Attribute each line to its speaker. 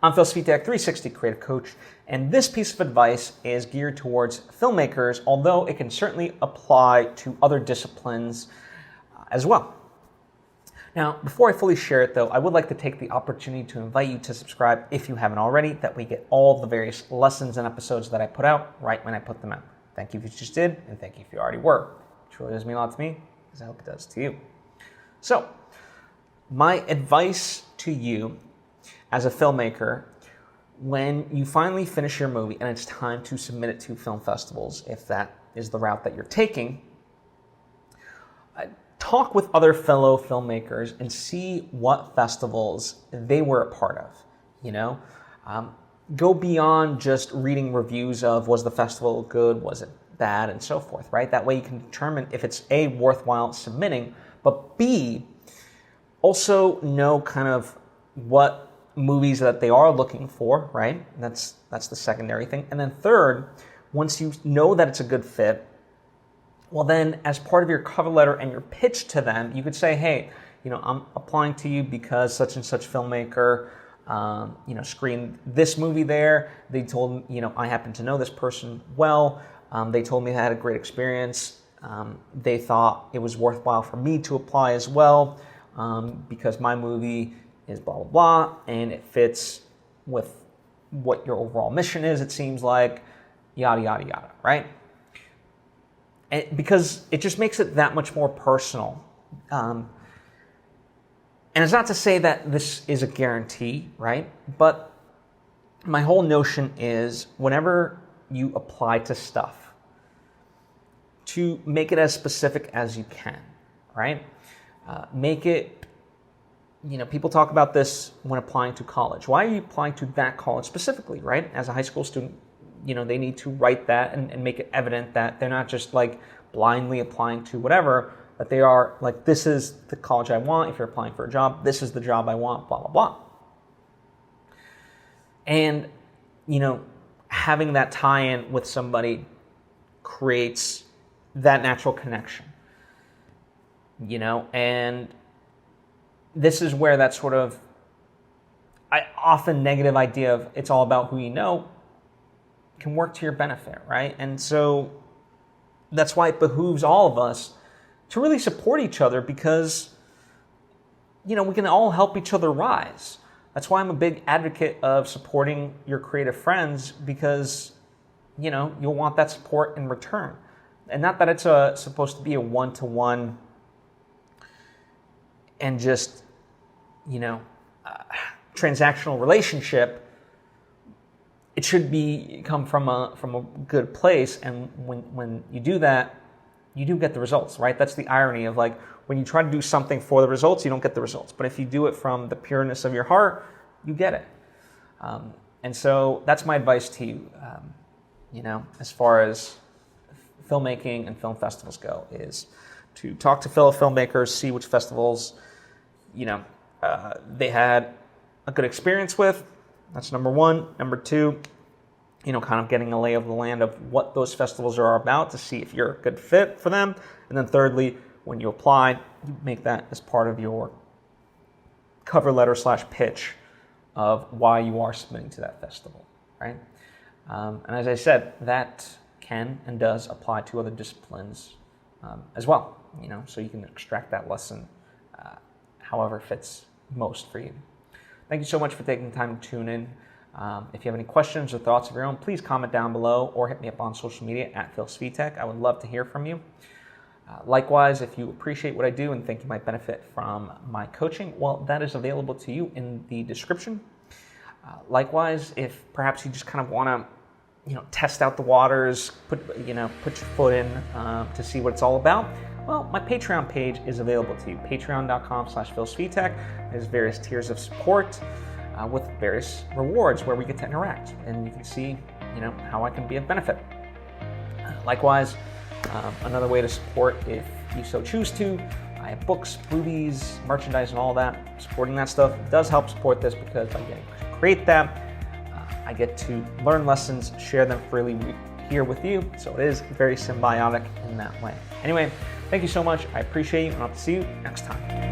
Speaker 1: I'm Phil Svitek, 360 Creative Coach, and this piece of advice is geared towards filmmakers, although it can certainly apply to other disciplines as well. Now, before I fully share it though, I would like to take the opportunity to invite you to subscribe if you haven't already, that we get all the various lessons and episodes that I put out right when I put them out. Thank you if you just did, and thank you if you already were. It truly does mean a lot to me, because I hope it does to you. So, my advice to you as a filmmaker, when you finally finish your movie and it's time to submit it to film festivals, if that is the route that you're taking, talk with other fellow filmmakers and see what festivals they were a part of. Go beyond just reading reviews of, was the festival good, was it bad, and so forth, right? That way you can determine if it's A, worthwhile submitting, but B, also know kind of what movies that they are looking for, right? That's the secondary thing. And then third, once you know that it's a good fit, well then as part of your cover letter and your pitch to them, you could say, hey, I'm applying to you because such and such filmmaker, screened this movie there. They told me, I happen to know this person well. They told me I had a great experience. They thought it was worthwhile for me to apply as well because my movie is blah, blah, blah, and it fits with what your overall mission is, it seems like, yada, yada, yada, right? And because it just makes it that much more personal. And it's not to say that this is a guarantee, right? But my whole notion is whenever you apply to stuff, to make it as specific as you can, right? Make it, people talk about this when applying to college. Why are you applying to that college specifically, right? As a high school student, they need to write that and make it evident that they're not just like blindly applying to whatever, that they are like, this is the college I want. If you're applying for a job, this is the job I want, blah, blah, blah. And, having that tie-in with somebody creates that natural connection, and this is where that sort of often negative idea of it's all about who you know can work to your benefit, right? And so that's why it behooves all of us to really support each other because, we can all help each other rise. That's why I'm a big advocate of supporting your creative friends because, you'll want that support in return. And not that it's supposed to be a one-to-one and just, transactional relationship. It should come from a good place, and when you do that, you do get the results, right? That's the irony of like when you try to do something for the results, you don't get the results. But if you do it from the pureness of your heart, you get it. And so that's my advice to you. As far as filmmaking and film festivals go, is to talk to fellow filmmakers, see which festivals they had a good experience with. That's number one. Number two, kind of getting a lay of the land of what those festivals are about to see if you're a good fit for them. And then thirdly, when you apply, you make that as part of your cover letter / pitch of why you are submitting to that festival, right? And as I said, that can and does apply to other disciplines as well, so you can extract that lesson however fits most for you. Thank you so much for taking the time to tune in. If you have any questions or thoughts of your own, please comment down below or hit me up on social media at Phil Svitek. I would love to hear from you. Likewise, if you appreciate what I do and think you might benefit from my coaching, well, that is available to you in the description. Likewise, if perhaps you just kind of want to test out the waters, put your foot in to see what it's all about, well, my Patreon page is available to you. Patreon.com/PhilSvitek. There's various tiers of support with various rewards where we get to interact, and you can see, how I can be of benefit. Likewise, another way to support, if you so choose to, I have books, movies, merchandise, and all that. Supporting that stuff does help support this because by getting to create that, I get to learn lessons, share them freely here with you. So it is very symbiotic in that way. Anyway, thank you so much. I appreciate you, and I'll see you next time.